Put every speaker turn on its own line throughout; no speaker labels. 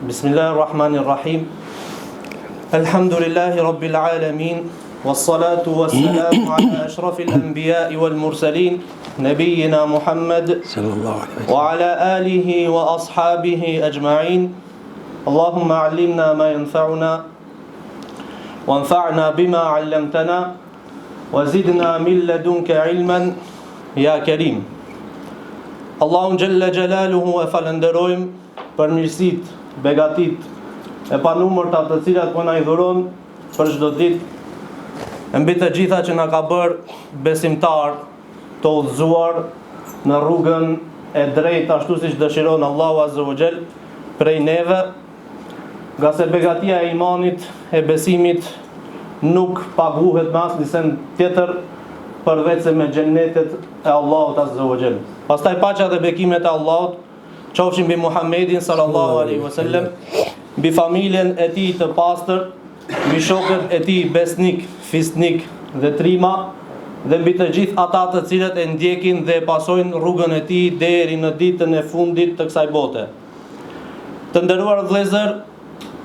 Bismillahirrahmanirrahim. Alhamdulillahi rabbil alamin. والصلاة والسلام على أشرف الأنبياء والمرسلين نبينا محمد وعلى آله وأصحابه أجمعين اللهم علمنا ما ينفعنا وانفعنا بما علمتنا وزدنا من لدنك علما يا كريم اللهم جل جلاله e falenderojmë për mirësitë, begatitë e panumërta të cilat po na i dhuron për çdo ditë. Mbi të gjitha që na ka bërë besimtar të udhëzuar në rrugën e drejtë ashtu siç dëshiron Allahu Azza wa Jall prej neve, nga se begatia e imanit e besimit nuk paguhet me asnjë send tjetër përveç se me xhennetet e Allahut Azza wa Jall. Pastaj paqja dhe bekimet e Allahut qofshin mbi Muhammedin sallallahu alaihi wasallam, mbi familjen e tij të pastër, mbi shokët e tij besnik, fisnik dhe trima, dhe mbi të gjithë ata të cilët e ndjekin dhe pasojnë rrugën e tij deri në ditën e fundit të kësaj bote. Të nderuar vëllezër,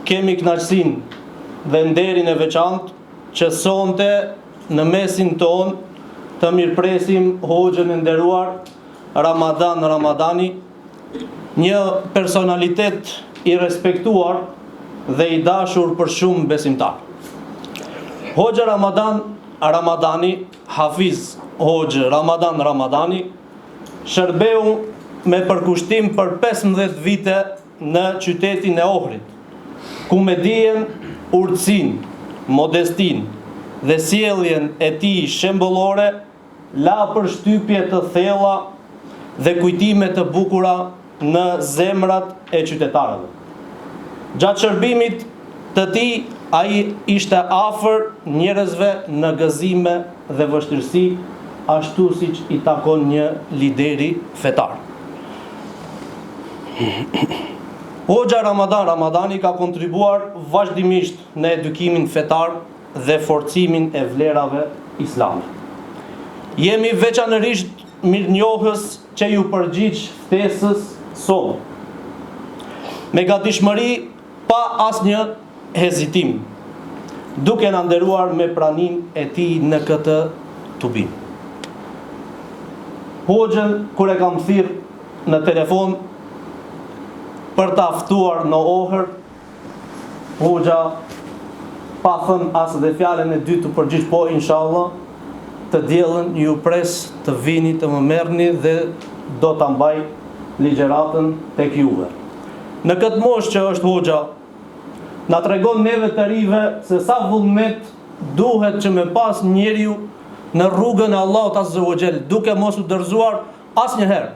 kemi kënaqësinë dhe nderin e veçantë që sonte në mesin ton të mirëpresim hoxhën e nderuar Ramadani, një personalitet i respektuar dhe i dashur për shumë besimtar. Hoxha Ramadani, Hafiz Hoxhë Ramadani, shërbeu me përkushtim për 15 vite në qytetin e Ohrit, ku me dijen, urtësinë, modestinë dhe sjelljen e tij shembullore la përshtypje të thella dhe kujtime të bukura në zemrat e qytetarëve. Gjatë shërbimit të tij, ai ishte afër njerëzve në gëzime dhe vështirësi, ashtu siç i takon një lideri fetar. Hoxha Ramadani ka kontribuar vazhdimisht në edukimin fetar dhe forcimin e vlerave islame. Jemi veçanërisht mirënjohës që ju përgjigj ftesës sot, me gatishmëri pa asnjë hezitim, duke na nderuar me praninë e tij në këtë tubim. Hoxhën kur e kam thirr në telefon për ta ftuar në Ohër, hoxha pa thënë as dhe fjalën e dytë të përgjigj po inshallah, të diellën ju pres të vini të më merrni dhe do ta mbaj ligjeratën tek juve. Në këtë moshë që është hoxha, na tregon neve të rive se sa vullnet duhet që me pas njeriu në rrugën e Allahut Azza wa Jall, duke mos u dorëzuar asnjëherë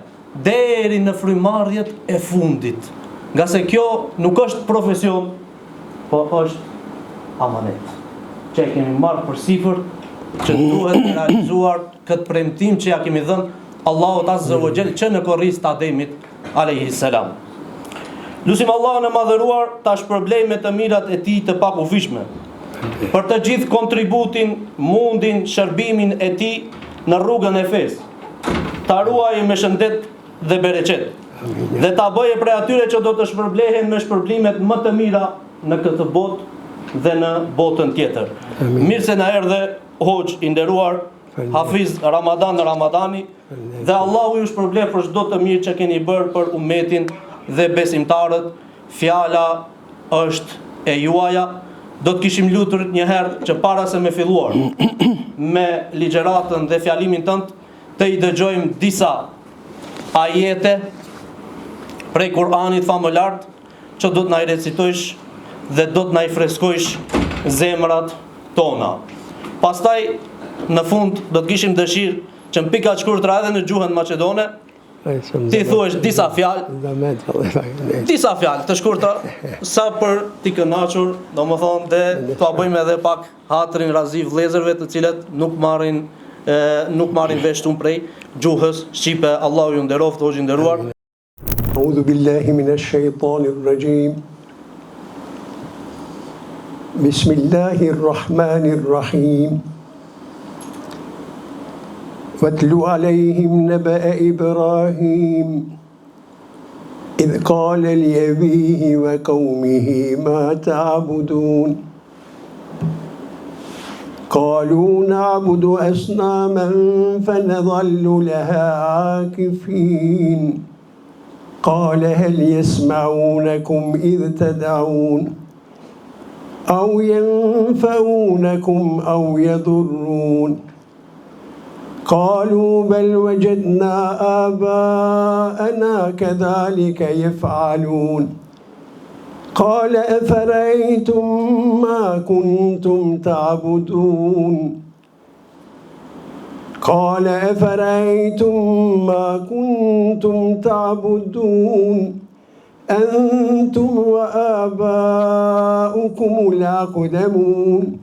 deri në frymarrjet e fundit. Nga se kjo nuk është profesion, po është amanet, që e kemi marrë për sipër, që duhet të realizuar këtë premtim që ja kemi dhënë Allahut Azza wa Jall që në korris të Ademit alayhi salam. Lusim Allahun e madhëruar ta shpërblej me të mirat e tij të pakufishme, për të gjithë kontributin, mundin, shërbimin e tij në rrugën e fesë. Ta ruajë me shëndet dhe bereqet, dhe ta bëjë prej atyre që do të shpërblehen me shpërblimet më të mira në këtë botë dhe në botën tjetër. Mirë se na erdhe hoxh i nderuar Hafiz Ramadani, dhe Allahu ju shpërblej për çdo të mirë që keni bërë për ummetin dhe besimtarët. Fjala është e juaja. Do të kishim lutur një herë që para se me filluar me ligjeratën dhe fjalimin tënd, të i dëgjojmë disa ajete prej Kur'anit famëlart që do të na i recitojsh dhe do të na i freskojsh zemrat tona. Pastaj në fund do të kishim dëshirë që në pika të shkurtra edhe në gjuhën maqedone ti thuash disa fjalë të shkurtra, sa për t'i kënaqur, domethënë dhe t'ua bëjmë edhe pak hatrin razi vëllezërve të cilët nuk marrin vesh tun prej gjuhës shqipe. Allahu ju nderoft, hoxhë nderuar.
A'udhu billahi minash shaitanir rajim. Bismillahirrahmanirrahim. واتل عليهم نبأ إبراهيم إذ قال لأبيه وقومه ما تعبدون قالوا نعبد أصناما فنظل لها عاكفين قال هل يسمعونكم إذ تدعون أو ينفعونكم أو يضرون قالوا بل وجدنا آباءنا كذلك يفعلون قال أفرأيتم ما كنتم تعبدون قال أفرأيتم ما كنتم تعبدون أنتم وآباؤكم الأقدمون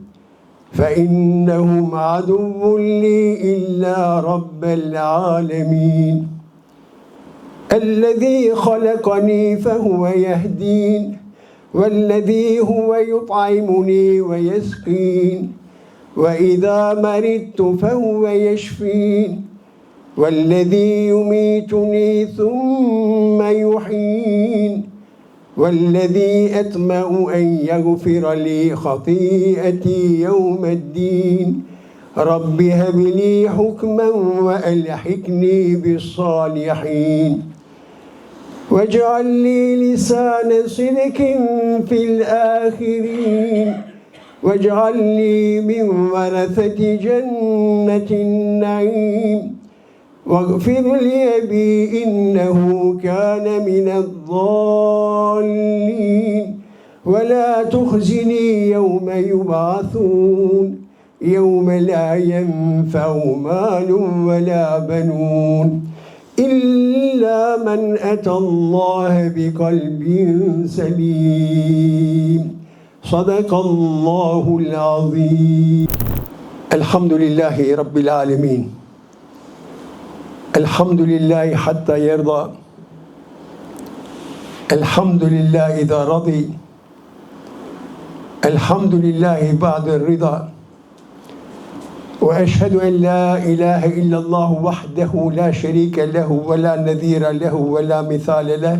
فإنهم عدو لي إلا رب العالمين الذي خلقني فهو يهدين والذي هو يطعمني ويسقين وإذا مرضت فهو يشفين والذي يميتني ثم يحيين والذي أطمع أن يغفر لي خطيئتي يوم الدين رب هب لي حكما وألحقني بالصالحين واجعل لي لسان صدق في الآخرين واجعلني من ورثة جنة النعيم واغفر لأبي إنه كان من الضالين ولا تخزني يوم يبعثون يوم لا ينفع مال ولا بنون إلا من أتى الله بقلب سليم صدق الله العظيم الحمد لله رب العالمين الحمد لله حتى يرضى الحمد لله إذا رضي الحمد لله بعد الرضا وأشهد أن لا إله إلا الله وحده لا شريك له ولا نذير له ولا مثال له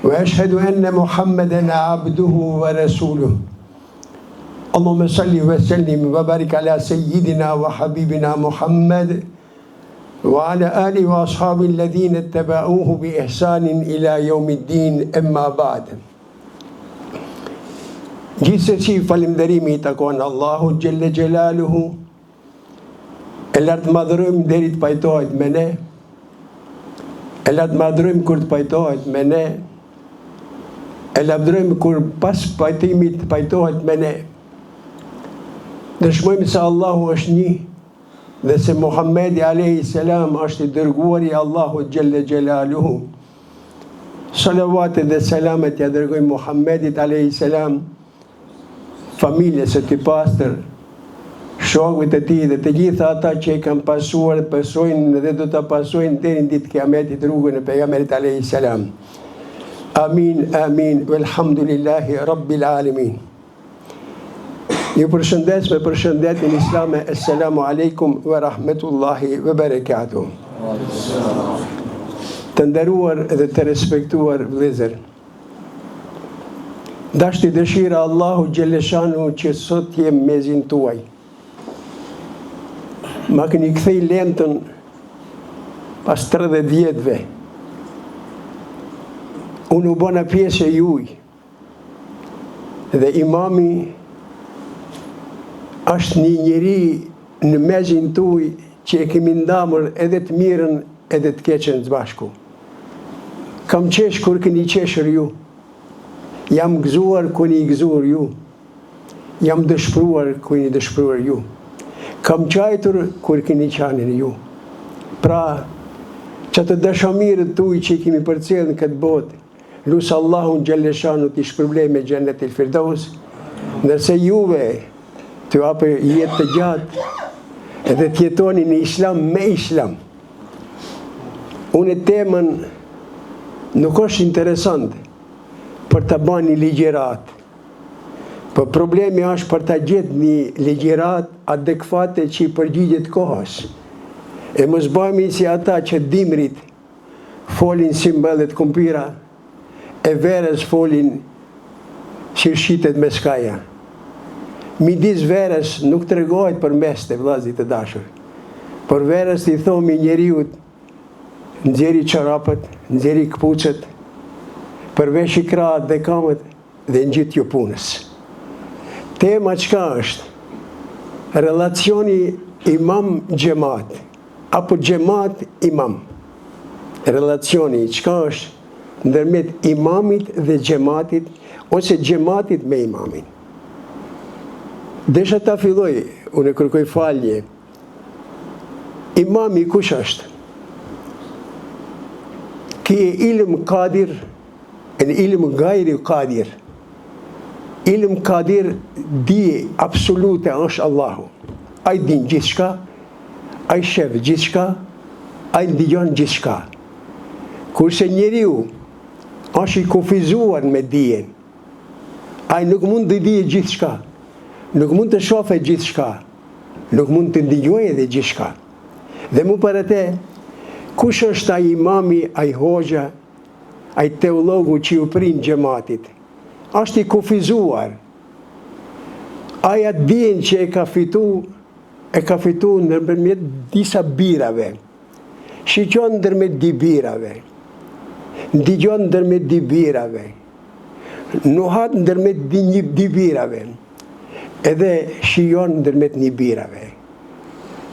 وأشهد أن محمدًا عبده ورسوله اللهم صل وسلم وبارك على سيدنا وحبيبنا محمد وعلى آله وأصحابه الذين اتبعوه بإحسان إلى يوم الدين أما بعد Gjithsesi falënderimi i takon Allahut Gjelle Gjelaluhu, e lartë madhërëm deri të pajtohet me ne, e lartë madhërëm kur të pajtohet me ne, e lartë kur pas pajtimit të pajtohet me ne. Dëshmojmë se Allahu është një dhe se Muhammedi a.s. është i dërguari Allahut Gjelle Gjelaluhu. Salavatet dhe selamet ja dërgojmë Muhammedit a.s. familjes e të pastër, shokëve të tij dhe të gjitha ata që e kanë pasuar, pasojnë dhe do ta pasojnë deri në ditën e Kiametit rrugën e pejgamberit alayhis salam. Amin, amin, walhamdulillahi rabbil alamin. Ju përshëndes me përshëndetjen islame, assalamu alaikum wa rahmetullahi wa barakatuh. Të nderuar dhe të respektuar vëllezër, dashti dëshira Allahu Gjeleshanu që sot jem mezin tuaj. Ma këni kthej lentën pas 30 vjetëve. Unë u bona pjesë e juj. Dhe imami është një njeri në mezin tuaj që e kemi ndamur edhe të mirën edhe të keqen të bashku. Kam qesh kur këni qeshër ju. Jam gëzuar kur i gëzuar ju. Jam dëshpëruar kur i dëshpëruar ju. Kam qajtur kur keni qanin ju. Pra, që të dashamirët tuaj që i kemi përcjellë në këtë botë, lusë Allahun Gjelleshanu t'i shpërblej me Gjennetil Firdaus, nërse juve të apë jetë të gjatë edhe t'jetoni në islam me islam. Unë temën nuk është interesant për të bani një ligjerat. Për problemi është për të gjithë një ligjerat adekvate që i përgjigjet kohës. E mos bëhemi si ata që dimrit folin si mbëllet kumpira, e verës folin si shqitet me skaja. Midis verës nuk të regohet për mes të vllazit të dashur. Për verës të i thomi njeriut, nxjeri çorapët, nxjeri këpucët, përvesh i krahët dhe kamët dhe ngjit ju punës. Tema çka është? Relacioni imam xhamat apo xhamat imam. Relacioni çka është ndërmjet imamit dhe xhamatit ose xhamatit me imamin. Desha ta filloj, unë kërkoj falje. Imami kush është? Ki e ilm qadir, e në ilm gajri qadir. Ilm qadir di absolute është Allahu. Ai din gjithçka, ai shef gjithçka, ai ndihjon gjithçka. Kurse njeriu është i kufizuar me dijen. Ai nuk mund të dijë gjithçka. Nuk mund të shohë gjithçka. Nuk mund të ndijojë edhe gjithçka. Dhe mu për te, kush është ai imami, ai hoxha, ai teologu që ju prin xhamatit? Është i kufizuar. Ai atë dijen që e ka fitu ndërmjet disa birave. Shiqon ndërmjet di birave. Ndigjon ndërmjet di birave. Nuhat ndërmjet di birave. Edhe shijon ndërmjet një birave.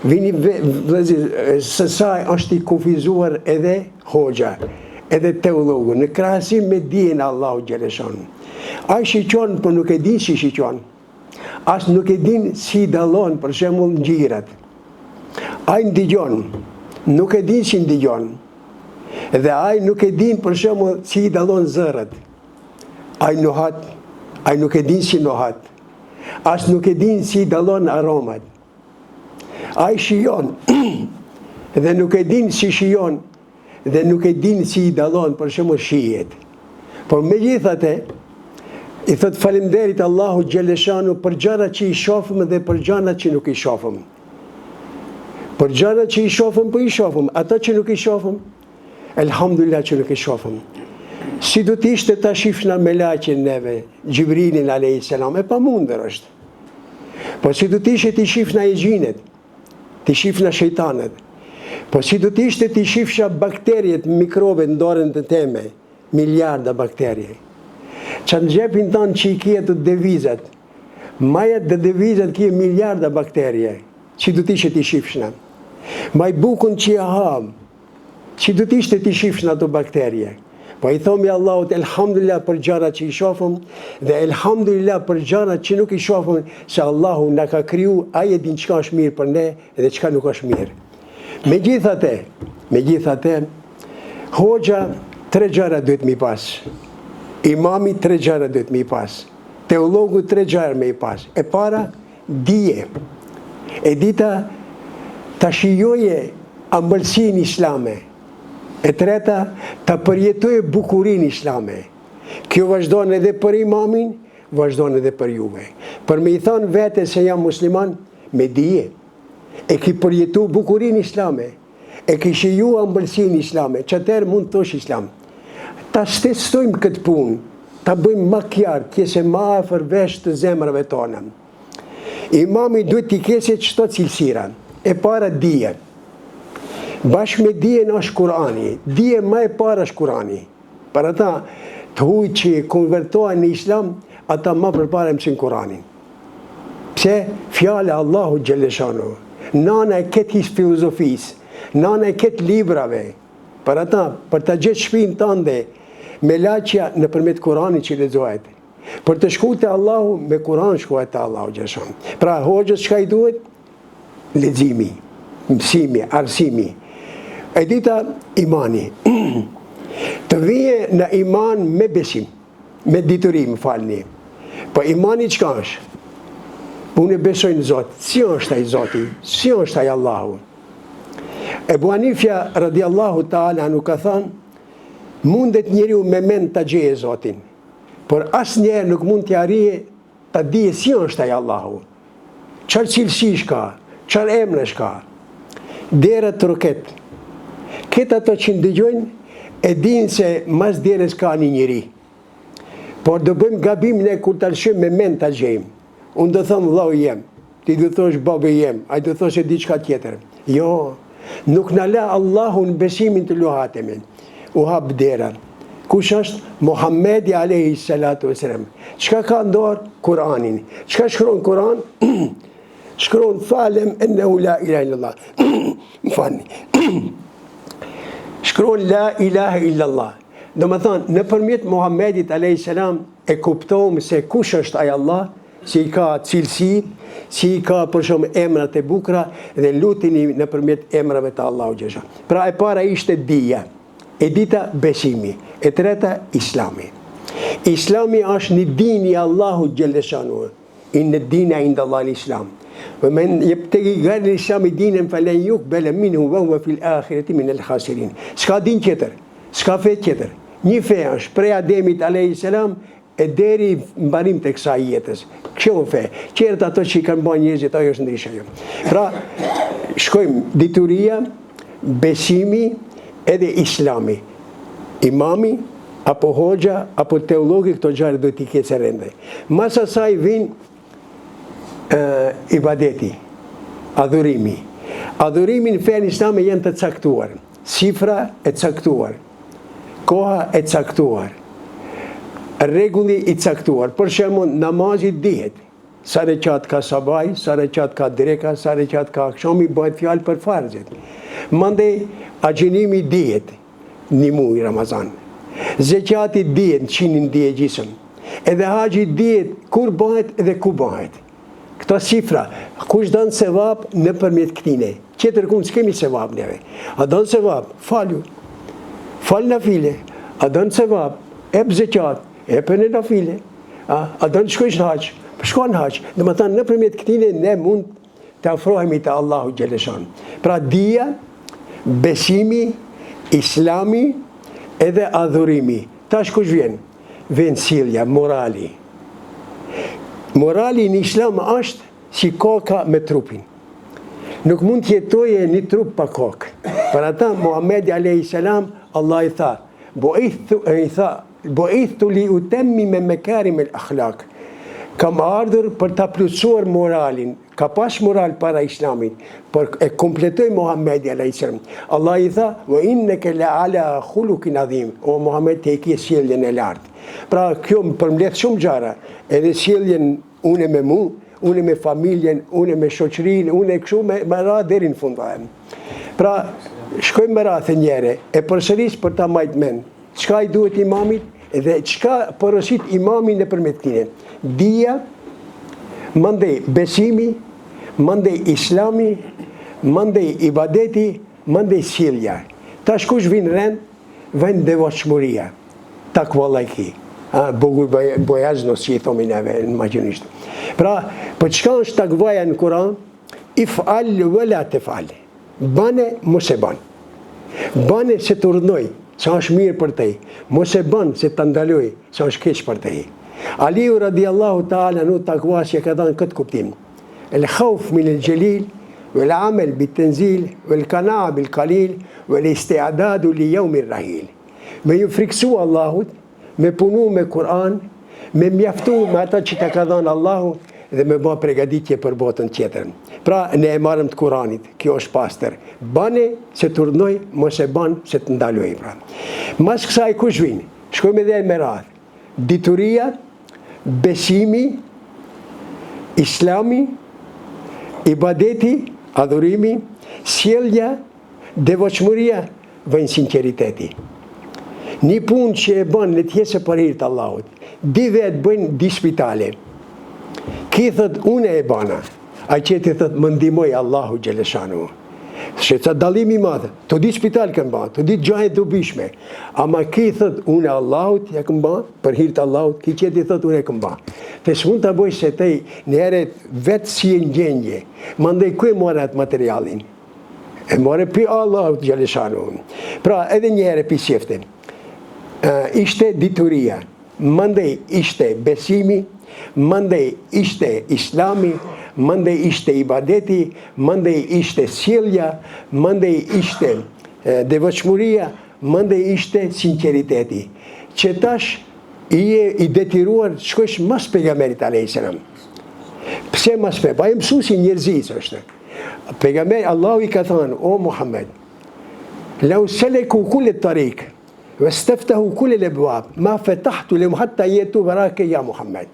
Vini sësaj është i kufizuar edhe hoxha, edhe teologu, në krahasim me dijen Allahu xhaleshon. Ai shiqon, por nuk e din si shiqon. As nuk e din si dallon, për shembull, ngjirat. Ai ndigjon, nuk e din si ndigjon. Dhe ai nuk e din, për shembull, si dallon zërët. Ai nuhat, ai nuk e din si nuhat. As nuk e din si dallon aromat. Ai shijon dhe nuk e din si shijon dhe nuk e din si i dallon, për shembull, shijet. Por megjithatë, i thot faleminderit Allahu xhaleshanu për gjërat që i shohim dhe për gjërat që nuk i shohim. Për gjërat që i shohim, po i shohim, ato që nuk i shohim, elhamdulillah që nuk i shohim. Si do të ishte ta shifna me laqen neve, Gjibrilin alayhis salam, e pamundër është. Po si do të ishte ti shifna e gjinet, ti shifna shejtanet. Po si do të ishte ti shifsha bakteriet, mikrobe në dorën të teme, miliarda bakterie. Që në gjepin tonë që i kje të devizat, majat dhe devizat kje miliarda bakterie, që du t'ishte t'i shifshna. Maj bukun që i ham, që du t'ishte t'i shifshna të bakterie. Po i thomi Allahut, elhamdulillah për gjara që i shofëm, dhe elhamdulillah për gjara që nuk i shofëm, se Allahu nga ka kriju, aje din qka është mirë për ne, edhe qka nuk është mirë. Megjithatë, hoxha 3 gjara duhet mi pas. Imami 3 gjara duhet mi pas. Teologu 3 gjara me i pas. E para, dije. E dita, ta shijoje ambëlsin islame. E treta, ta përjetoje bukurin islame. Kjo vazhdojnë edhe për imamin, vazhdojnë edhe për juve. Për me i thonë vete se jam musliman, me dije. E ki përjetu bukurin islame. E ki shiju ambëlsin islame. Qëtër mund të thosh islam. Ta shtestojmë këtë punë, ta bëjmë ma kjarë, kjese ma afër vesh të zemrave tona. Imami duhet t'i kese qëto cilësira. E para dije. Bashkë me dije në është Kurani. Dije ma e para është Kurani. Për ata të huj që konvertohen në islam, ata ma përpare mësin Kurani. Pse? Fjale Allahu Gjelleshanu. Nana e ketë his filozofis, nana e ketë librave. Për ata, për të gjithë shpinë të ande, me laqja në përmet Kurani që lexohet. Për të shku të Allahu, me Kuran shkuat të Allahu Gjelleshanu. Pra, hoxhës çka i duhet? Leximi, mësimi, arsimi. E dita imani. Të vije në iman me besim, me diturim, falni. Po imani çka është? Unë besoj në Zot. Si është ai Zoti? Si është ai Allahu? Ebu Hanifja radiallahu ta'ala nuk ka thënë, mundet njeriu me mend ta gjeje Zotin, por asnjëherë nuk mund t'ja arrije ta dije si është ai Allahu. Çfarë cilësish ka, çfarë emresh ka. Dera të roket. Këtë ato që ndëgjojnë e din se mas deres ka një njëri. Por do bëjmë gabim ne kur të lëshim me mend të gjejmë. Unë do thëmë vlau jem, ti do thosh babë jem, a do thosh e diçka tjetër. Jo, nuk në la Allahu në besimin të luhatemi. U hap dera. Kush është? Muhammedi alayhi salatu wasalam. Çka ka ndorë? Kur'anin. Çka shkruan Kur'an? Shkruan falem ennehu la ilaha illallah. Më falni. Shkruan la ilaha illallah. Do më thonë, në përmjet Muhammedit a.s. e kuptojmë se kush është ai Allah, si i ka cilësi, si i ka për shumë emrat e bukra dhe lutini në përmjet emrave të Allahu Gjesha. Pra e para ishte dija, e dita besimi, e treta islami. Islami është një dini Allahu Gjeleshanu, inë dina inda Allah l'Islam. ومن يبتغي غير الإسلام دينا فلن يقبل منه وهو في الآخرة من الخاسرين. S'ka din tjetër, s'ka fe tjetër. Një fe është prej Ademit a.s. e deri mbarim të kësaj jetës. Kjo fe. Qertë ato që i kanë bën njerëzit, ajo është ndryshe jo. Pra, shkojmë dituria, besimi edhe islami. Imami, apo hoxha, apo teologi, këto gjare do t'i ketë rende. Mas asaj vinë ibadeti, adhurimi. Adhurimi në fenë islame janë të caktuar. Sifra e caktuar. Koha e caktuar. Regulli i caktuar. Për shembull, namazi dihet. Sa rekat ka sabaj, sa rekat ka dreka, sa rekat ka akşami, bëhet fjalë për farzet. Mandej, agjenimi dihet një muaj Ramazan. Zekati dihet, qinin dihet gjisëm. Edhe haxhi dihet kur bëhet dhe ku bëhet. Këto sifra, kush dënë sevap në përmjet këtine. Qetër kunë s'kemi sevap neve. A dënë sevap, falju. Falë në file. A dënë sevap, ep zeqat, ep në file. A dënë shkojsh në haqë, shko në haqë. Dhe më thënë, në përmjet këtine ne mund të afrohemi të Allahu Gjeleshan. Pra dija, besimi, islami edhe adhurimi. Tash kush vjen? Vjen silja, morali. Morali në islam është si koka me trupin. Nuk mund të jetoje një trup pa kokë. Për ata, Muhammedi a.s. Allah i tha, boithtu li utemmi me mekarim el akhlak. Kam ardhur për ta plotësuar moralin. Ka pas moral para islamit, por e kompletoi Muhammedi a.s. Allah i tha, wa inneke la ala khuluqin adhim. O Muhammed, te ke sjelljen e lartë. Pra kjo më përmbledh shumë gjara, edhe sjelljen une me mu, une me familjen, une me shoqërinë, une kështu me ra deri në fund. Pra shkojmë me radhë njëre, e përsëris për ta majtë mend. Çka i duhet imamit dhe çka porosit imami nëpërmjet këtij. Dija, mandej besimi, mandej islami, mandej ibadeti, mandej sjellja. Tash kush vjen rend? Vjen devotshmëria. Takvallaki. Bojazno si i thomi neve në maqenisht. Pra, për çka është takvaja në Kur'an? If'al wala tef'al. Bane, mos e ban. Bane se të urdhnoj, se është mirë për te. Mos e ban se të ndaloj, se është keq për te. Aliu radiallahu ta'ala nu takva që ka dhënë këtë kuptim. El khawf min el jalil, wal amal bit tanzil, wal qana'a bil qalil, wal isti'dadu li yawm ar rahil. Me ju friksu Allahut, me punu me Kur'an, me mjaftu me ata që të ka dhënë Allahu dhe me bë përgatitje për botën tjetër. Pra ne e marrëm të Kur'anit, kjo është pastër. Bane se të urdhnoj, mos e ban se të ndaloj. Pra. Mas kësaj kush vjen? Shkojmë edhe me radhë. Dituria, besimi, islami, ibadeti, adhurimi, sjellja, devotshmëria, vjen sinqeriteti. Një punë që e bën në tjesë për hir të Allahut. Di vetë bëjnë di spitale. Ki thët une e bana. A qëti thët më ndihmoj Allahu Gjeleshanu. Që ca dalimi madhe. Të di spital kënë ba, të di gjahet dobishme. Ama ki thët une Allahut ja kënë ba, për hir të Allahut, ki qëti thët une e kënë ba. Të s'mund të bojsh se tej njerët vetë si e ngjenje. Mandej ku e more atë materialin? E more pi Allahut Gjeleshanu. Pra edhe njerë pi sjefte. Ishte dituria, mandej ishte besimi, mandej ishte islami, mandej ishte ibadeti, mandej ishte sjellja, mandej ishte devotshmëria, mënde ishte sinceriteti. Që tash i detiruar shkosh mas pejgamberit a.s. Pse mas pe? Pa e mësuesi njerëzis është. Pejgamberi Allahu i ka thënë, o Muhammed, lau seleku kulli tarik, واستفتحوا كل الابواب ما فتحت لهم حتى ياتوا براك يا محمد.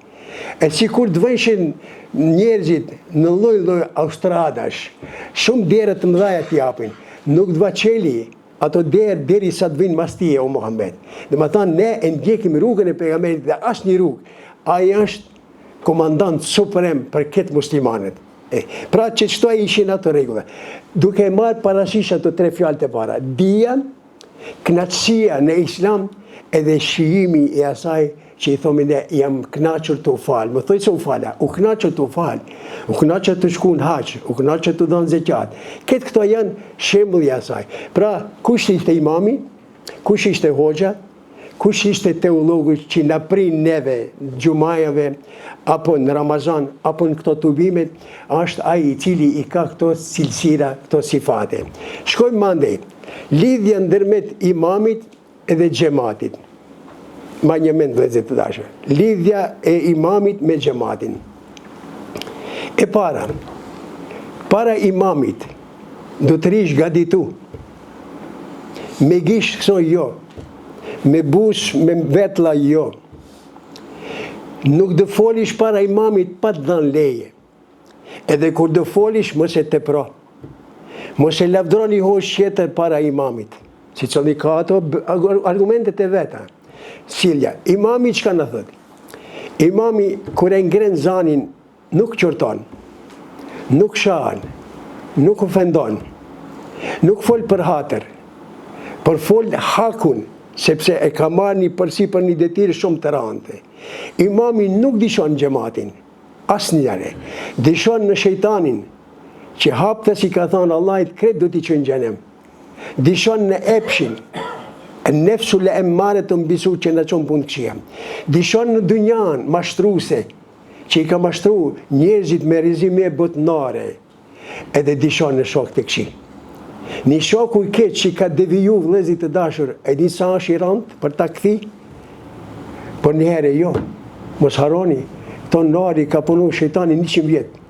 E si kur të vëjshin njerëzit në lloj autostradash, shumë derë të mëdha t'japin, nuk të qeli ato derë deri sa të vinë mas tije, o Muhammed. Dhe më thanë, ne e ndjekim rrugën e pejgamberit dhe asnjë rrugë. Ai është komandant suprem për këtë muslimanët. Pra që çto ishin ato rregulla. Duke marrë parasysh ato 3 fjalë të para. Dija, knatësia në islam edhe shijimi i asaj që i thomi ne jam knaqër të u falë. Më thoj se u fala, u knaqër të u falë, u knaqër të shku në haqë, u knaqër të dhënë zeqat. Këtë këto janë shembull i asaj. Pra, kush ishte imami, kush ishte hoxha, kush ishte teologu që na prin neve, gjumajave, apo në Ramazan, apo në këto tubimet, është ai i cili i ka këto cilësira, këto sifate. Shkojmë mandej, lidhja ndërmet imamit edhe xhamatit. Ma një mend vëllezër të dashur. Lidhja e imamit me xhamatin. E para imamit do të rish gaditu. Me gish këso jo. Me bush, me vetla jo. Nuk dë folish para imamit pa të dhënë leje. Edhe kur dë folish mos e tepro. Mos e lavdroni hoç tjetër para imamit. Si cili ka ato argumentet e veta. Silja, imami çka në thët? Imami kur e ngren zanin nuk qërton, nuk shahan, nuk ofendon, nuk fol për hatër, por fol hakun, sepse e ka marrë një përsipër një detirë shumë të rëndë. Imami nuk dishon xhamatin, asnjëre. Dishon në shejtanin, që hapte si ka thënë Allahit kret do t'i çojnë xhenem. Dishon në epshin, nefsu le emmare të mbisu që në qonë punë këqia. Dishon në dynjan, mashtruse, që i ka mashtru njerëzit me rizime botnare, edhe dishon në shok të këqi. Një shoku i keq që i ka deviju vëllezit të dashur, e di sa është i rëndë për ta këthi, por njëherë jo, mos haroni, ton nari ka punu shejtani 100 vjetë,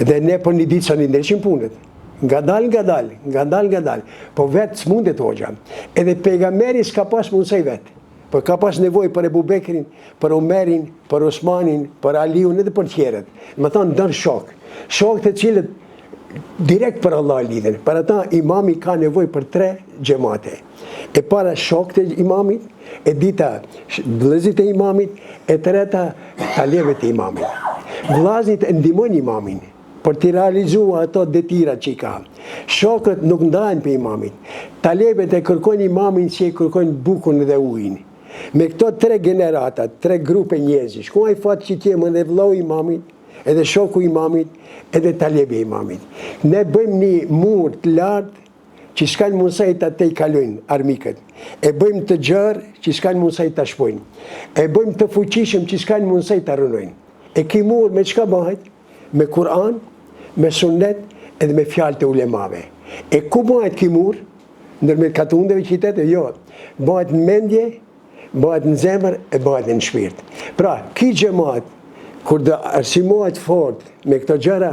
edhe ne për një ditë sa një ndryshim punët. Nga dal, po vetë s'mundet hoxha. Edhe pejgamberi s'ka pas mundësaj vetë, por ka pas nevoj për Ebu Bekrin, për Omerin, për Osmanin, për Aliun, edhe për tjerët. Më thonë dërë shok të cilët direkt për Allah lidhen. Për ata imami ka nevoj për 3 xhamate. E para shok të imamit, e dita vëllezërit e imamit, e treta talebet e imamit. Vllazit e ndihmojnë imamin për të realizuar ato detira që i ka. Shokët nuk ndajnë për imamit. Talebet e kërkojnë imamin si e kërkojnë bukën dhe ujin. Me këto 3 generata, 3 grupe njerëzish, ku ai fat që ti më në vllau imamit, edhe shoku imamit, edhe talebi imamit. Ne bëjmë një mur të lartë që s'kanë mundësaj të te i kalojnë armikët. E bëjmë të gjërë që s'kanë mundësaj të shpojnë. E bëjmë të fuqishëm që s'kanë mundësaj të rënojnë. E ki mur me qka bëhet? Me Kur'an, me sunnet edhe me fjalë të ulemave. E ku bëhet ki mur? Ndërmet katundeve qytete? Jo. Bëhet në mendje, bëhet në zemër e bëhet në shpirt. Pra, ki xhamat, kur dhe arsimohet fort me këto gjëra,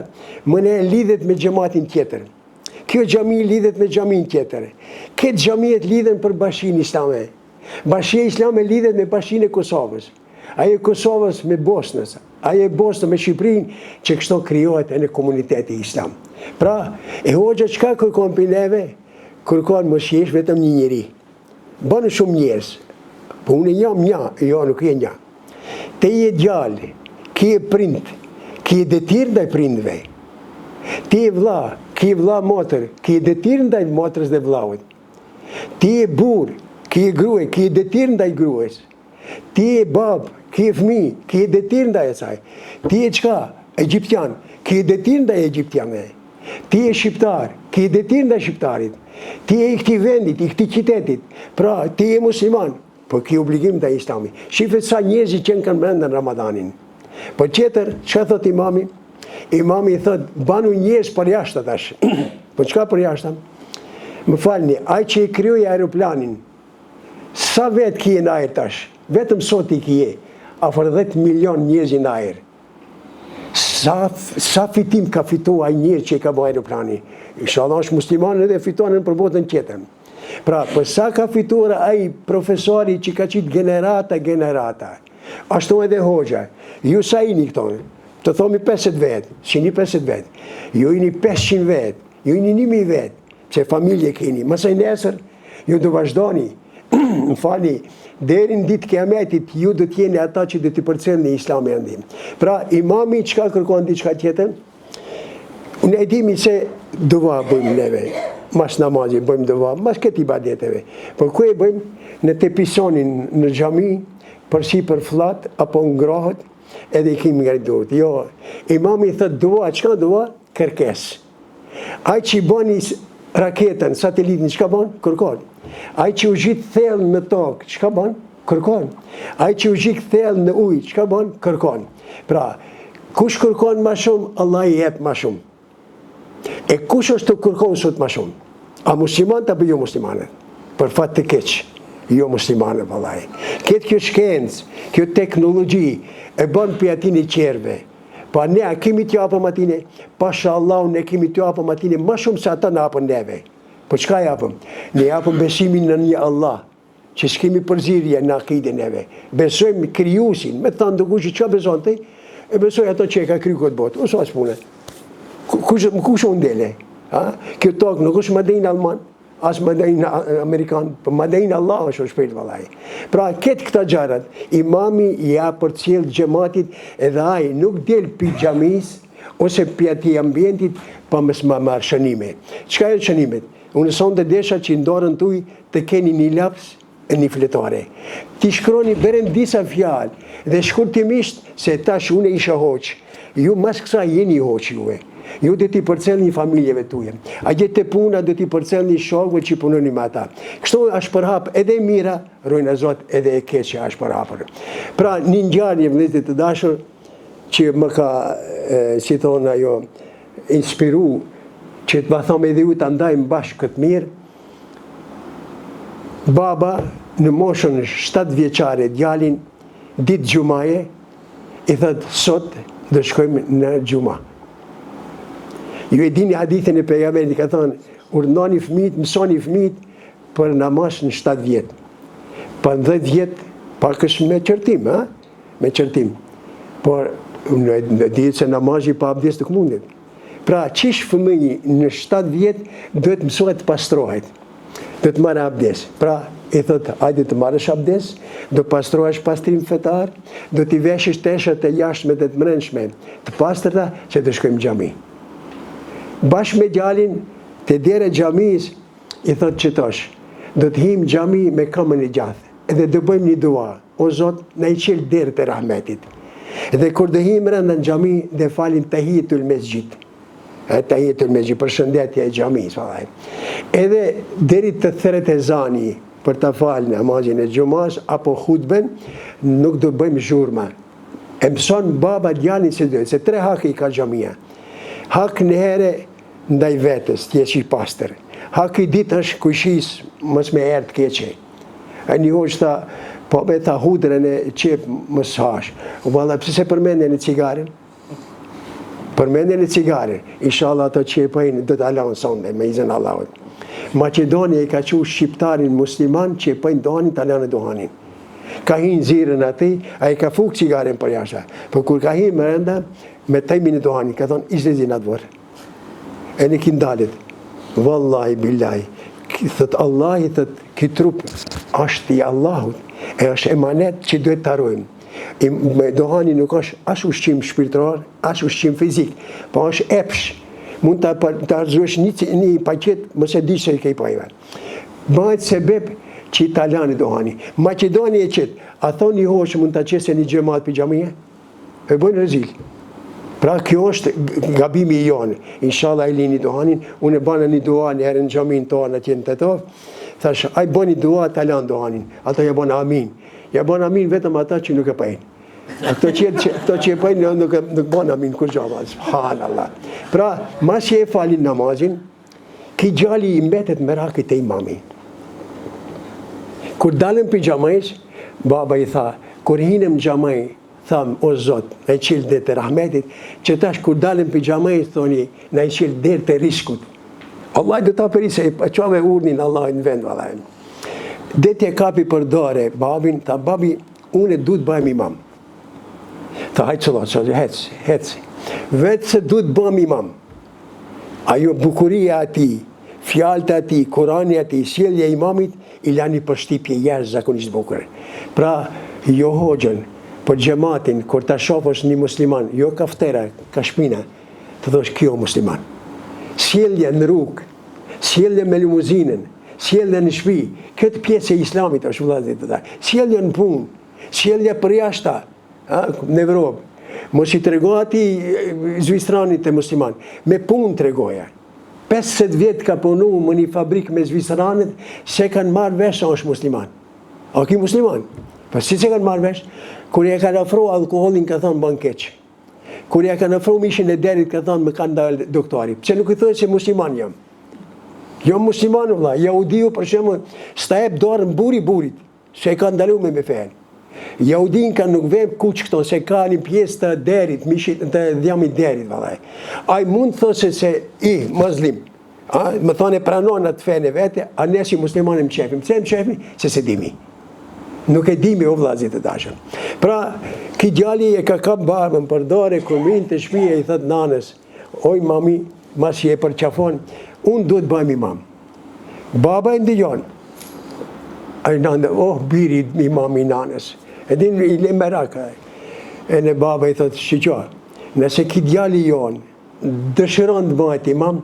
më ne lidhet me xhamatin tjetër. Kjo xhami lidhet me xhamin tjetër. Këtë xhamiet lidhen për Bashkinë Islame. Bashkia Islame lidhet me Bashkinë e Kosovës. Ajo Kosovës me Bosnës. Ajo Bosnë me Shqipërinë, që kështu krijohet në komuniteti islam. Pra, e hoxha çka kërkon për neve? Kërkon mos jesh vetëm një njeri. Bënë shumë njerëz. Po unë jam një, jo nuk je një. Te je djalë, ki je prind, ki je detyrë ndaj prindve. Ti je vlla, ki je vlla motër, ki je detyrë ndaj motrës dhe vllaut. Ti je burr, ki je grua, ki je detyrë ndaj gruas. Ti je bab, ki je fëmijë, ki je detyrë ndaj asaj. Ti je çka? Egjiptian, ki je detyrë ndaj egjiptianëve. Ti je shqiptar, ki je detyrë ndaj shqiptarit. Ti je i këtij vendit, i këtij qytetit. Pra, ti je musliman, po ki obligim ndaj Islamit. Shifet sa njerëz që kanë brenda në Ramadanin. Po tjetër, çka thot imami? Imami thot, banu njerëz për jashtë tash. Po çka për jashtë? Më falni, ai që i krijoi aeroplanin, sa vetë kije në ajër tash? Vetëm sot i kije, afër 10 milion njerëz në ajër. Sa fitim ka fitu ai njerëz që i ka bërë aeroplani? Inshallah është musliman edhe fiton për botën tjetër. Pra, për sa ka fituar ai profesori që ka qitë generata. Ashtu edhe hoxha. Ju sa jini këto? Të thomi 50 vetë, shini 50 vetë. Ju jini 500 vetë, ju jini 1000 vetë, që familje keni. Mësaj nesër, ju do vazhdoni. Më fali, deri në ditë kiametit, ju do t'jeni ata që do t'i përcjellni në islami ndim. Pra, imami çka kërkon diçka tjetër? Unë e dimi se dua bëjmë neve, mas namazi bëjmë dua, mas këtë ibadeteve. Por ku e bëjmë në tepisonin në xhami, përsi për flat, apo ngrohet, edhe i kemi nga duhet. Jo, imami thët dua, çka dua? Kërkes. Ai që i bani raketën, satelitin, çka bën? Kërkon. Ai që u gjit thellë në tokë, çka bën? Kërkon. Ai që u gjit thellë në ujë, çka bën? Kërkon. Pra, kush kërkon më shumë, Allah i jep më shumë. E kush është të kërkon sot më shumë? A musliman apo jo muslimanë? Për fat të keq, jo muslimanë vallai. Këtë kjo shkencë, kjo teknologji e bën për atin e qerve. Pa ne a kemi t'ju apëm atine, pashallahu ne kemi t'ju apëm atine më shumë se ata në apën neve. Po çka japëm? Ne japëm besimin në një Allah, që s'kemi përzirje në akide neve. Besojmë krijuesin, me thënë do kush që beson ti, e besoj ato që e ka kriju këtë botë. Ose as punë. Kush unë dele? Kjo tokë nuk është madejnë Alman, as madejnë Amerikan, për madejnë Allah është shpejt vallai. Pra, këtë këta gjarat, imami ja për cilë gjematit edhe ai nuk del për xhamis ose për ati ambientit pa mësë ma marë shënime. Qka e shënimet? Unë son të desha që ndorën tuj të keni një laps e një fletare. Ti shkroni beren disa fjalë dhe shkurtimisht se tash unë isha hoq. Ju mas kësa jeni hoq juve. Ju dhe ti përcel një familjeve tuje. A gjithë të puna dhe ti përcel një shokve që punoni me ata. Kështu është përhap edhe mira, rojnë Zot edhe e keqe është përhapër. Pra një ngjarje vëllezër të dashur që më ka, si thonë ajo, inspiru që të më thome edhe ju të ndajmë bashkë këtë mirë. Baba në moshën 7 vjeçare djalin, ditë gjumaje, i thëtë sot dhe shkojmë në gjuma. Ju e dini hadithin e pejgamberit, ka thënë, urdhëroni fëmijët, mësoni fëmijët për namaz në 7 vjet. Për 10 vjet pak është me qërtim, ha? Me qërtim. Por në dihet se namazi pa abdes nuk mundet. Pra, qish fëmiji në 7 vjet duhet mësohet të pastrohet. Duhet marrë abdes. Pra, i thotë, hajde të marrësh abdes, do pastrohesh pastrim fetar, do t'i veshësh teshat e jashtme dhe të mbrëmshme, të pastërta që të shkojmë xhami. Bashkë me djalin, të dera xhamis, i thotë qëtosh, do të him xhami me këmbën e gjathë, edhe do bëjmë një dua, o Zot, na i qel derë të rahmetit. Dhe kur do him rënda në xhami, dhe falin tahiyetul mesjid. Tahiyetul mesjid, për shëndetje e xhamis, vallai. Edhe deri të thret ezani për ta falë namazin e xumas apo hutben, nuk do bëjmë zhurma. E mëson baba djalin se duhet, se 3 hak i ka xhamia. Hak në herë ndaj vetës, t'jesh i pastër. Hak i ditë është kujshis, mos me erë të keqe. A një hoqë tha, po me tha hudrën e qep mos hash. Valla, pëse se përmendjen e cigaren? Përmendjen e cigaren. Inshallah ato qepajnë do të alanë sonde, me izën Allahut. Macedonia i ka qu shqiptarin musliman qepajnë dohanin të alanë dohanin. Ka hinë zirën ati, a i ka fuk cigaren për jasha. Për kur ka hinë më rënda, me tajmin e dohanin, ka thonë, ishte zinat vërë. E në kindalit, vallahi billahi, thët Allahi, thët, ki trup është i Allahut, e është emanet që duhet të arrojmë. Me dohani nuk është as ushqim shpirtrar, as ushqim fizik, po është epsh. Mund të arzuesh një paqet, mëse di se i kej pajve. Bëhet sebeb që italiani dohani. Macedoni e qëtë, a thonë një hoqë mund të qese një gjemat për gjamije? E bëjnë rezil. Pra kjo është gabimi i jonë. Inshallah e lini dohanin, unë e banë një dua një herë në gjamin tonë atje në Tetov, thash, a i bëni dua të alan dohanin, ata ja bënë amin. Ja bënë amin vetëm ata që nuk e pajnë. Ato që e pajnë nuk bënë amin kur gjama, subhanallah. Pra, mas që e falin namazin, Ki gjali I mbetet me rakit e imami. Kur dalëm për gjamajs, baba I tha, kur hinem gjamaj, tham, o Zot, na I qilë dhe të rahmetit, që tash kur dalëm për gjamajs, thoni, na I qilë dhe të riskut. Allah do ta përri se I qove urnin Allah në vend, valaj. Detje kapi për dore, babin, tha, babi, unë du të bëjmë imam. Tha, hajtë sëllat, hec. Vetë se du të bëjmë imam. Ajo bukuria ati, fjalët ati, Kurani ati, sjellja e imamit, I lani për shtipje jashtëzakonisht bukur. Pra, jo hoxhën, për xhamatin, kur ta shohësh një musliman, jo kaftera, ka shpina, të thosh kjo musliman. Sjellja në rrugë, sjellja me limuzinën, sjellja në shtëpi, këtë pjesë e Islamit është vëllezër të tjerë. Sjellja në punë, sjellja për jashtë, në Evropë. Mos I tregoj atij Zvicranit të musliman, me punë tregoja. 50 vjet ka punu më një fabrikë me Zvicranit, se kanë marrë vesh është musliman. A ki musliman? Pa si se kanë marrë vesh? Kur ja kanë afru alkoholin, ka thonë ban keq. Kur ja kanë afru mishin e derit, ka thonë më kanë dalë doktori. Pse nuk I thonë se musliman jam? Jo musliman, vëlla. Jahudiu për shembull, sta jep dorën burit, se ka ndaluar me fen. Jahudin kanë nuk vem kuq këto, se ka një pjesë të derit, mishit të dhjamit derit, vallaj. Ai mund thosë se I muslim, më thonë e pranon atë fenë vete, a ne si muslimanë më qefim. Pse më qefim? Se se dimi. Nuk e dimi o vllazit të dashur. Pra, ki djali e ka kap barbën për dore, kur minë të shpije I thot nanës, oj mami, mas je përqafon, unë duhet bëjmë imam. Baba e ndigjon. Ai nande, oh, biri imam I nanës. E din I le meraka. E në baba I thot, shiqo, nëse ki djali jon, dëshiron të bëhet imam,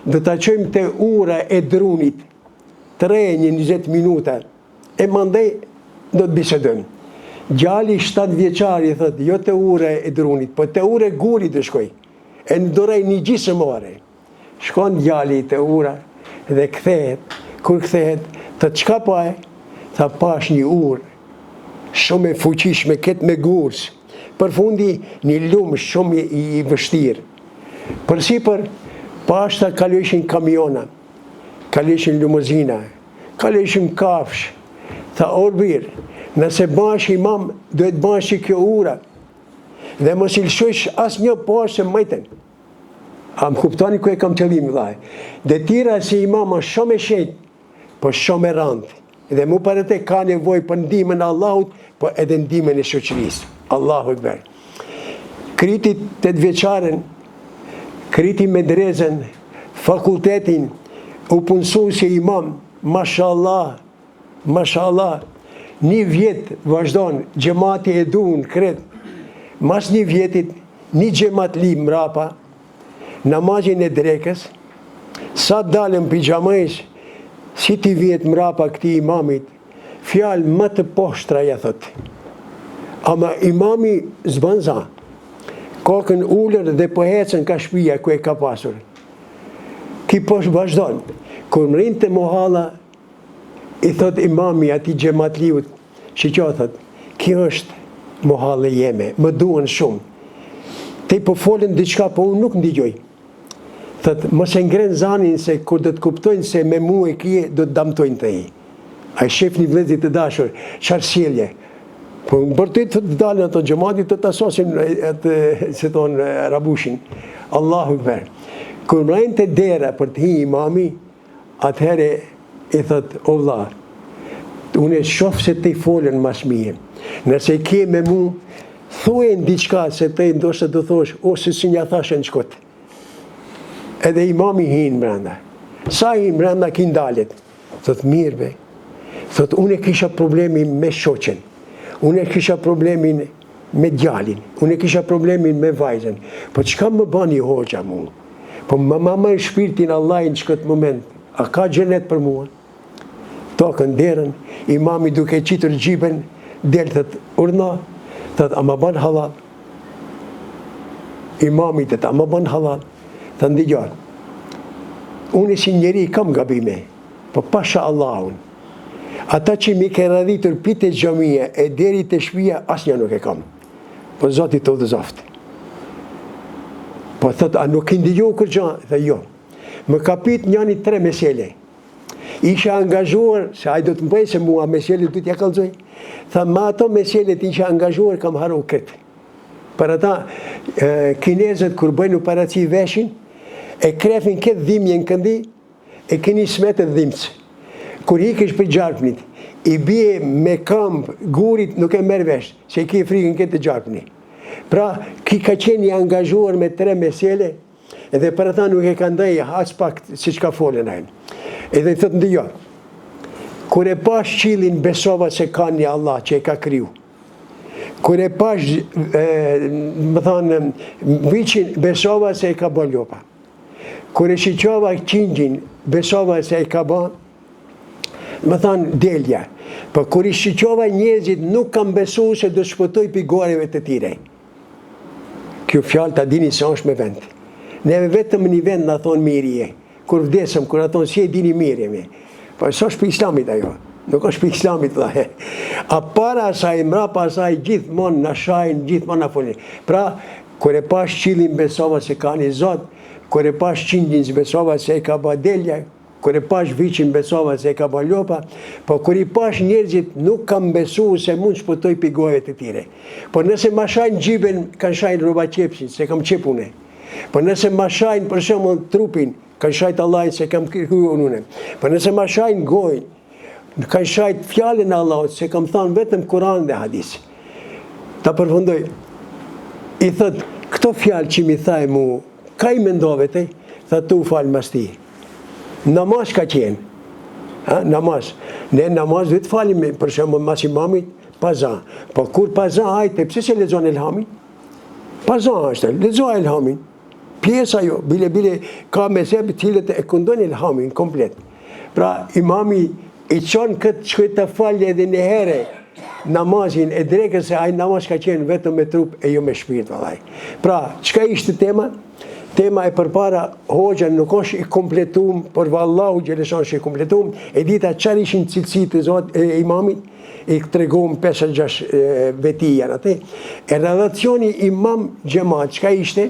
do ta çojmë te ura e drunit, 20 minuta, e mandej do të bisedojmë. Gjali 7 vjeçar I thot, jo te ura e drunit, po te ura e gurit të shkoj. E ndorej një gjysmë ore. Shkon gjali te ura dhe kthehet. Kur kthehet, thot çka po e? Tha pash një urë, shumë e fuqishme, ketë me gurës, për fundi një lumë shumë I vështirë. Për sipër, pash ta kalojshin kamiona, kalojshin lumuzina, kalojshin kafsh. Tha orbir, nëse bash imam, duhet bash I kjo ura, dhe mos I lëshosh as një pash se mëjten. A më kuptoni ku e kam qëllim, vllai. Detira si imam është shumë e shenjtë, po shumë e rëndë. Dhe mu përët e ka nevoj për ndihmën e Allahut, po edhe ndihmën e shoqërisë. Allahu Ekber. Kriti 8 vjeçaren, kriti medrezen, fakultetin, u punësu si imam, mashallah, mashallah, 1 vjet vazhdon, gjemati e duhun, kret. Mas 1 vjetit, 1 gjemat li mrapa, namazin e drekës, sa dalëm për gjamajsh, si ti vjet mrapa këti imamit, fjalë më të poshtra ja thot. Ama imami zbanza, kokën ullër dhe po hecën ka shpia ku e ka pasur. Ki posh vazhdon. Kur më rinë të mohalla, I thot imami ati gjematliut, shiqo thot, kjo është mohallë jeme, më duan shumë. Te po folën diçka, po unë nuk ndigjoj. Thot, mos e ngren zanin se kur do të kuptojnë se me mu e kje, do të damtojnë të I. A I shef një vlezit të dashur, qarë sjellje. Po më bërtit të dalën ato gjematit të të asosin, se tonë rabushin. Allahu Ekber. Kur mrejnë të dera për të hi imami, atëhere I thot, o vlla, unë e shof se te I folën mas mije. Nëse kje me mu, thujen diçka se te ndoshta do thosh, ose si nja thashën qkot. Edhe imami hinë mrenda. Sa hinë mrenda ki ndalet? Thot, mirë be. Thot, unë e kisha problemin me shoqen. Unë e kisha problemin me djalin. Unë e kisha problemin me vajzën. Po çka më bani hoxha mu? Po më më shpirtin Allahin që këtë moment. A ka xhenet për mua? Tokën derën, imami duke qitur gjiben, del thot, urna, thot, a më ban halal? Imami thot, a më ban halal? Të ndigjar, unë si njeri kam gabime, po pasha Allahun. Ata që mi ke radhitur pite xhamia e deri të shpia, asnjë nuk e kam. Po Zoti të udhëzoft. Po thot, a nuk I ndigjo kur gja? Dhe jo. Më ka pyet njëri 3 mesele. Isha angazhuar, se ai do të më bëjë se mua meselet do t'ja kallëzoj. Tha, ma ato meselet isha angazhuar, kam haru këtë. Për ata, kinezët kur bëjnë operaci veshin, e krefin këtë dhimje në këndi, e keni smetet dhimës. Kur ikesh për gjarpnit, i bie me këmbë gurit nuk e merr vesh, se i ke frikën këtë gjarpni. Pra, ki ka qenë i angazhuar me 3 mesele, edhe për ata nuk e ka ndaj as pak si që ka folën ajnë. Edhe i thëtë ndëjo, kur e pash qilin besova se ka një Allah që e ka kriju. Kur e pash, më thonë, viqin besova se e ka bë lopa. Kur e shiqova qingjin besova se e ka bë, më thonë, delja. Për kur i shiqova njerëzit nuk kam besu se do shpëtoj për goreve të tire. Kjo fjalë ta dini se është me vend. Neve vetëm një vend në thonë mirje. Kur vdesëm, kur thonë si e dini mirjemi. Po së është për islamit ajo. Nuk është për islamit dhe. A para asaj, mrapa asaj, gjithmonë në shajnë, gjithmonë në folin. Pra, kur e pash qilin besova se ka një zot, kur e pash qingjin besova se e ka ba delja, kur e pash viqin besova se e ka ba lopa, po kur i pash njerëzit nuk kam besu se mund shpëtoj për gojët të tire. Po nëse ma shajnë gjiben, kanë shajnë roba qepsin, se kam qepune. Po nëse ma shajnë për shumë trupin, kanë shajtë Allah se kam kërkuju une. Po nëse ma shajnë gojnë, kanë shajtë fjallën Allah se kam thanë vetëm Kur'an dhe hadis. Ta përfundoj, i thëtë, këto fjallë që mi thaj mu, ka i mendove te? Thëtë tu falë mas ti. Namaz ka qenë, namaz. Ne namaz dhe të falim, për shumë mas imamit, paza. Po kur paza hajte, pëse se lezon elhamin? Paza është, lezon elhamin. Pjesa jo, bile ka mezheb cilët e kundon elhamin komplet. Pra imami i qonë këtë që të falje edhe një here namazin e drekën se ajë namaz ka qenë vetëm me trup e jo me shpirt. Pra, qëka ishte tema? Tema e përpara hoxha nuk është i kompletum, por vallahu gjeleshon është i kompletum, e dita qar ishin cilësit e imamit, i tregum 5-6 veti janë atë. E relacioni imam gjemat, qka ishte,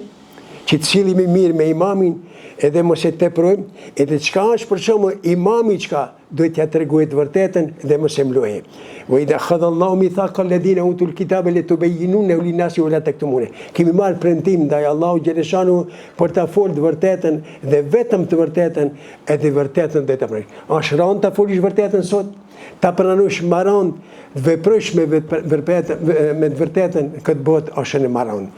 që të cilimi mirë me imamin, edhe mos e teprojmë, edhe qka është për shumë imami qka duhet t'ja treguhet vërtetën dhe mos e mloje. Vajda khadallahu mithaqa alladhina utul kitaba litubayyinuna linnasi wa la taktumuna. Kemi marrë premtim ndaj Allahu xhaleshanu për ta folë të vërtetën dhe vetëm të vërtetën, edhe vërtetën dhe të pranoj. Është rënd ta folish vërtetën sot, ta pranosh maron, të veprosh me të vërtetën, këtë botë është në maron.